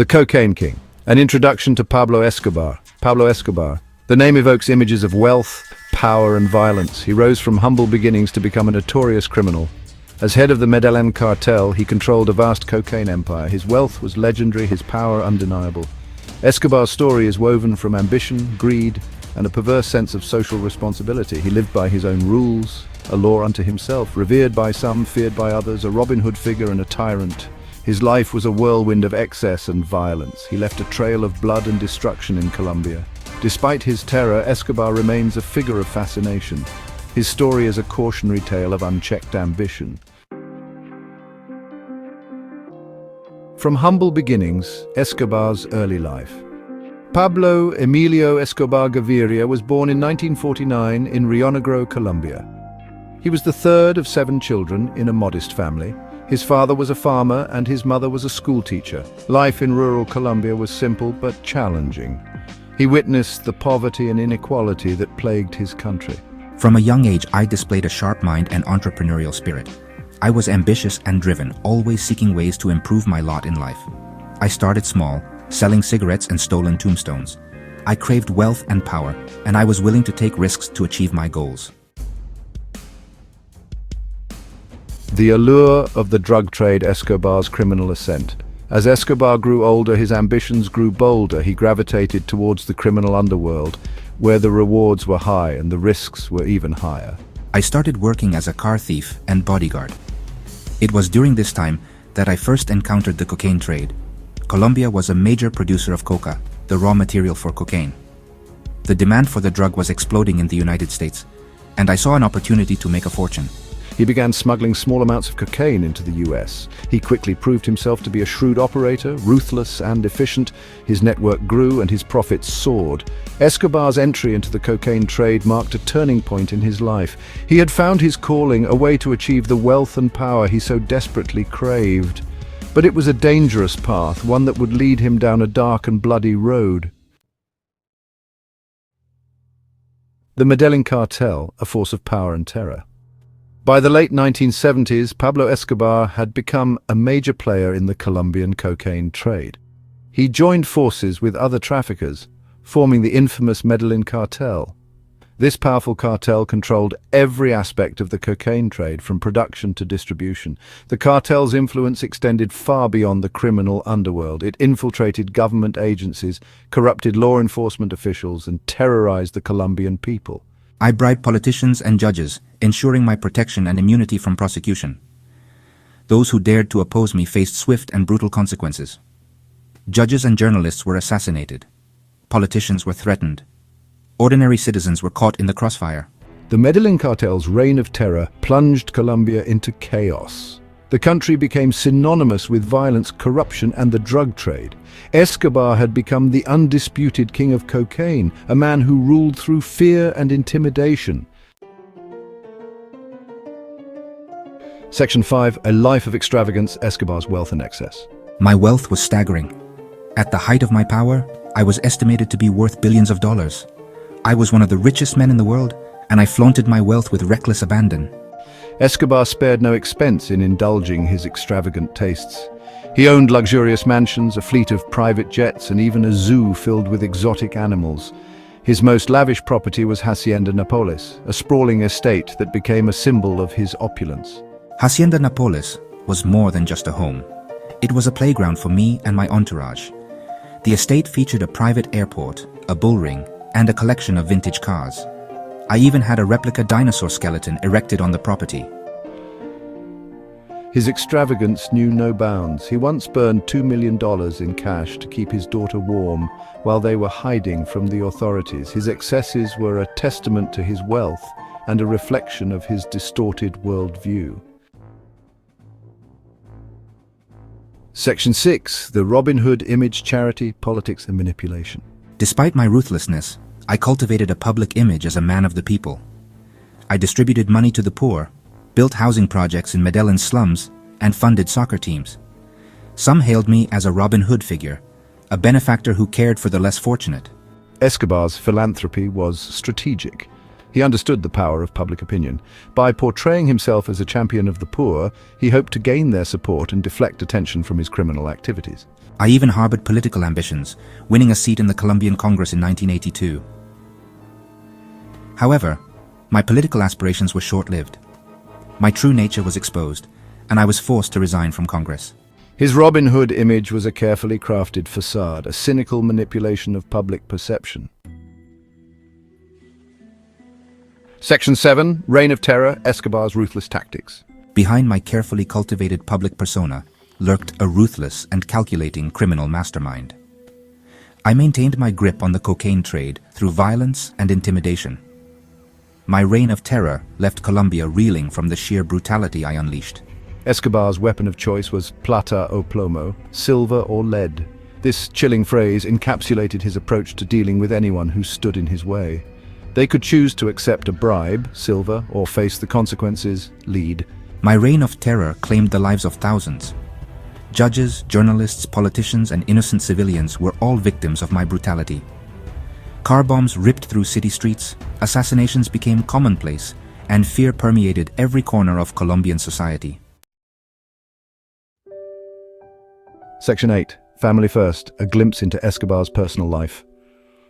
The Cocaine King, an introduction to Pablo Escobar. Pablo Escobar. The name evokes images of wealth, power, and violence. He rose from humble beginnings to become a notorious criminal. As head of the Medellín Cartel, he controlled a vast cocaine empire. His wealth was legendary, his power undeniable. Escobar's story is woven from ambition, greed, and a perverse sense of social responsibility. He lived by his own rules, a law unto himself, revered by some, feared by others, a Robin Hood figure and a tyrant. His life was a whirlwind of excess and violence. He left a trail of blood and destruction in Colombia. Despite his terror, Escobar remains a figure of fascination. His story is a cautionary tale of unchecked ambition. From humble beginnings, Escobar's early life. Pablo Emilio Escobar Gaviria was born in 1949 in Rionegro, Colombia. He was the third of 7 children in a modest family. His father was a farmer and his mother was a schoolteacher. Life in rural Colombia was simple but challenging. He witnessed the poverty and inequality that plagued his country. From a young age, I displayed a sharp mind and entrepreneurial spirit. I was ambitious and driven, always seeking ways to improve my lot in life. I started small, selling cigarettes and stolen tombstones. I craved wealth and power, and I was willing to take risks to achieve my goals. The allure of the drug trade, Escobar's criminal ascent. As Escobar grew older, his ambitions grew bolder. He gravitated towards the criminal underworld, where the rewards were high and the risks were even higher. I started working as a car thief and bodyguard. It was during this time that I first encountered the cocaine trade. Colombia was a major producer of coca, the raw material for cocaine. The demand for the drug was exploding in the United States, and I saw an opportunity to make a fortune. He began smuggling small amounts of cocaine into the US. He quickly proved himself to be a shrewd operator, ruthless and efficient. His network grew and his profits soared. Escobar's entry into the cocaine trade marked a turning point in his life. He had found his calling, a way to achieve the wealth and power he so desperately craved. But it was a dangerous path, one that would lead him down a dark and bloody road. The Medellín Cartel, a force of power and terror. By the late 1970s, Pablo Escobar had become a major player in the Colombian cocaine trade. He joined forces with other traffickers, forming the infamous Medellín Cartel. This powerful cartel controlled every aspect of the cocaine trade, from production to distribution. The cartel's influence extended far beyond the criminal underworld. It infiltrated government agencies, corrupted law enforcement officials, and terrorized the Colombian people. I bribed politicians and judges, ensuring my protection and immunity from prosecution. Those who dared to oppose me faced swift and brutal consequences. Judges and journalists were assassinated. Politicians were threatened. Ordinary citizens were caught in the crossfire. The Medellín Cartel's reign of terror plunged Colombia into chaos. The country became synonymous with violence, corruption, and the drug trade. Escobar had become the undisputed king of cocaine, a man who ruled through fear and intimidation. Section 5. A life of extravagance, Escobar's wealth and excess. My wealth was staggering. At the height of my power, I was estimated to be worth billions of dollars. I was one of the richest men in the world, and I flaunted my wealth with reckless abandon. Escobar spared no expense in indulging his extravagant tastes. He owned luxurious mansions, a fleet of private jets, and even a zoo filled with exotic animals. His most lavish property was Hacienda Nápoles, a sprawling estate that became a symbol of his opulence. Hacienda Nápoles was more than just a home. It was a playground for me and my entourage. The estate featured a private airport, a bull ring, and a collection of vintage cars. I even had a replica dinosaur skeleton erected on the property. His extravagance knew no bounds. He once burned $2 million in cash to keep his daughter warm while they were hiding from the authorities. His excesses were a testament to his wealth and a reflection of his distorted worldview. Section 6. The Robin Hood image, charity, politics, and manipulation. Despite my ruthlessness, I cultivated a public image as a man of the people. I distributed money to the poor, built housing projects in Medellín's slums, and funded soccer teams. Some hailed me as a Robin Hood figure, a benefactor who cared for the less fortunate. Escobar's philanthropy was strategic. He understood the power of public opinion. By portraying himself as a champion of the poor, he hoped to gain their support and deflect attention from his criminal activities. I even harbored political ambitions, winning a seat in the Colombian Congress in 1982. However, my political aspirations were short-lived. My true nature was exposed, and I was forced to resign from Congress. His Robin Hood image was a carefully crafted facade, a cynical manipulation of public perception. Section 7, Reign of Terror, Escobar's Ruthless Tactics. Behind my carefully cultivated public persona lurked a ruthless and calculating criminal mastermind. I maintained my grip on the cocaine trade through violence and intimidation. My reign of terror left Colombia reeling from the sheer brutality I unleashed. Escobar's weapon of choice was plata o plomo, silver or lead. This chilling phrase encapsulated his approach to dealing with anyone who stood in his way. They could choose to accept a bribe, silver, or face the consequences, lead. My reign of terror claimed the lives of thousands. Judges, journalists, politicians, and innocent civilians were all victims of my brutality. Car bombs ripped through city streets, assassinations became commonplace, and fear permeated every corner of Colombian society. Section 8, Family First, a glimpse into Escobar's personal life.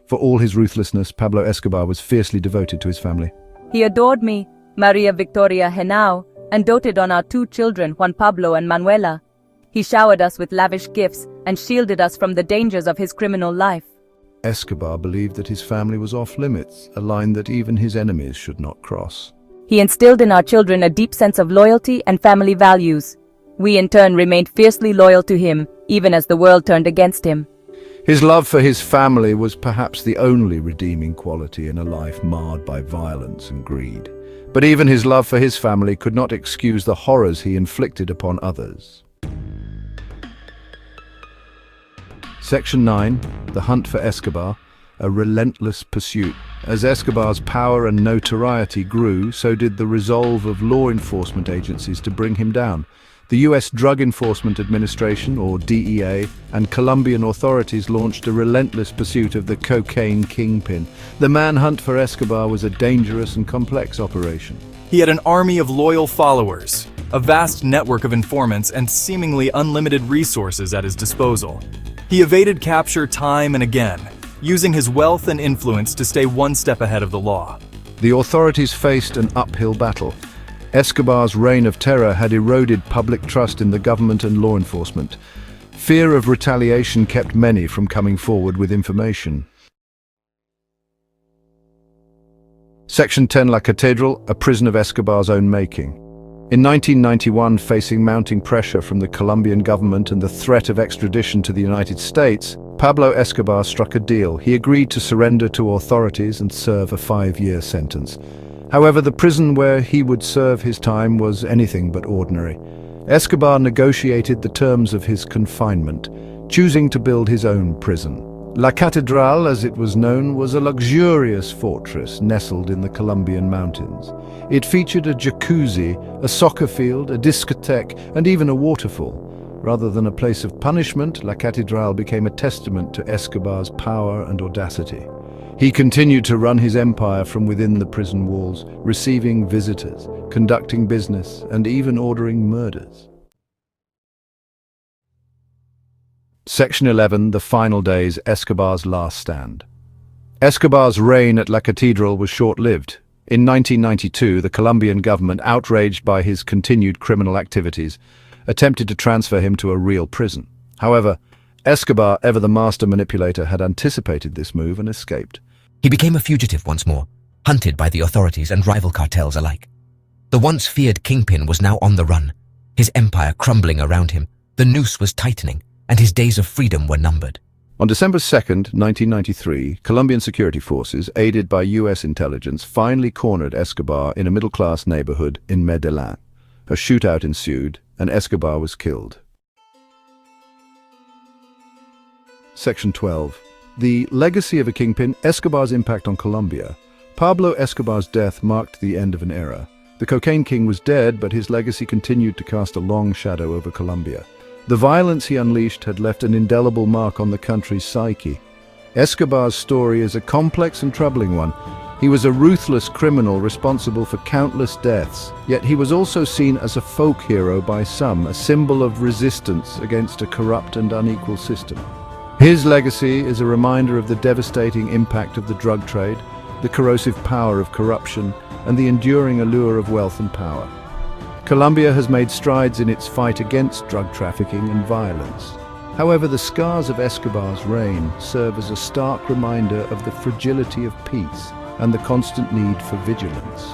For all his ruthlessness, Pablo Escobar was fiercely devoted to his family. He adored me, Maria Victoria Henao, and doted on our 2 children, Juan Pablo and Manuela. He showered us with lavish gifts and shielded us from the dangers of his criminal life. Escobar believed that his family was off limits, a line that even his enemies should not cross. He instilled in our children a deep sense of loyalty and family values. We in turn remained fiercely loyal to him, even as the world turned against him. His love for his family was perhaps the only redeeming quality in a life marred by violence and greed. But even his love for his family could not excuse the horrors he inflicted upon others. Section 9, The Hunt for Escobar, a relentless pursuit. As Escobar's power and notoriety grew, so did the resolve of law enforcement agencies to bring him down. The U.S. Drug Enforcement Administration, or DEA, and Colombian authorities launched a relentless pursuit of the cocaine kingpin. The manhunt for Escobar was a dangerous and complex operation. He had an army of loyal followers, a vast network of informants, and seemingly unlimited resources at his disposal. He evaded capture time and again, using his wealth and influence to stay one step ahead of the law. The authorities faced an uphill battle. Escobar's reign of terror had eroded public trust in the government and law enforcement. Fear of retaliation kept many from coming forward with information. Section 10, La Catedral, a prison of Escobar's own making. In 1991, facing mounting pressure from the Colombian government and the threat of extradition to the United States, Pablo Escobar struck a deal. He agreed to surrender to authorities and serve a 5-year sentence. However, the prison where he would serve his time was anything but ordinary. Escobar negotiated the terms of his confinement, choosing to build his own prison. La Catedral, as it was known, was a luxurious fortress nestled in the Colombian mountains. It featured a jacuzzi, a soccer field, a discotheque, and even a waterfall. Rather than a place of punishment, La Catedral became a testament to Escobar's power and audacity. He continued to run his empire from within the prison walls, receiving visitors, conducting business, and even ordering murders. Section 11, The Final Days, Escobar's Last Stand. Escobar's reign at La Catedral was short-lived. In 1992, the Colombian government, outraged by his continued criminal activities, attempted to transfer him to a real prison. However, Escobar, ever the master manipulator, had anticipated this move and escaped. He became a fugitive once more, hunted by the authorities and rival cartels alike. The once feared kingpin was now on the run, his empire crumbling around him. The noose was tightening, and his days of freedom were numbered. On December 2nd, 1993, Colombian security forces, aided by U.S. intelligence, finally cornered Escobar in a middle-class neighborhood in Medellín. A shootout ensued, and Escobar was killed. Section 12. The legacy of a kingpin, Escobar's impact on Colombia. Pablo Escobar's death marked the end of an era. The cocaine king was dead, but his legacy continued to cast a long shadow over Colombia. The violence he unleashed had left an indelible mark on the country's psyche. Escobar's story is a complex and troubling one, He was a ruthless criminal responsible for countless deaths, yet he was also seen as a folk hero by some, a symbol of resistance against a corrupt and unequal system. His legacy is a reminder of the devastating impact of the drug trade, the corrosive power of corruption, and the enduring allure of wealth and power. Colombia has made strides in its fight against drug trafficking and violence. However, the scars of Escobar's reign serve as a stark reminder of the fragility of peace and the constant need for vigilance.